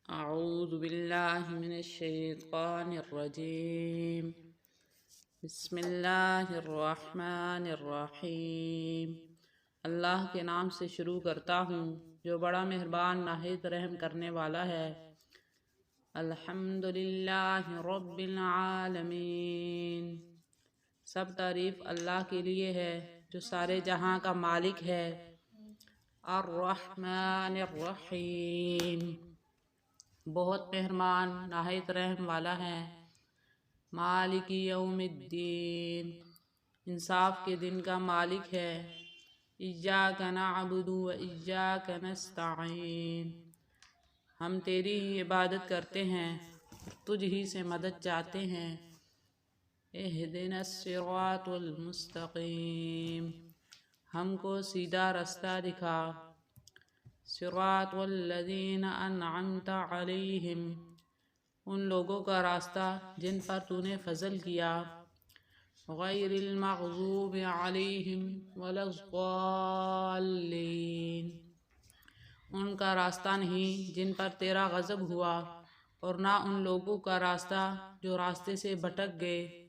اعوذ باللہ من الشیطان الرجیم بسم اللہ الرحمن الرحیم۔ اللہ کے نام سے شروع کرتا ہوں جو بڑا مہربان نہایت رحم کرنے والا ہے۔ الحمدللہ رب العالمین، سب تعریف اللہ کے لیے ہے جو سارے جہاں کا مالک ہے۔ الرحمن الرحیم، بہت مہربان نہایت رحم والا ہے۔ مالک یوم الدین، انصاف کے دن کا مالک ہے۔ ایاک نعبد و ایاک نستعین، ہم تیری ہی عبادت کرتے ہیں، تجھ ہی سے مدد چاہتے ہیں۔ اہدنا الصراط المستقیم، ہم کو سیدھا رستہ دکھا۔ صراط الذین انعمت علیہم، ان لوگوں کا راستہ جن پر تو نے فضل کیا۔ غیر المغضوب علیہم ولا الضالین، ان کا راستہ نہیں جن پر تیرا غضب ہوا، اور نہ ان لوگوں کا راستہ جو راستے سے بھٹک گئے۔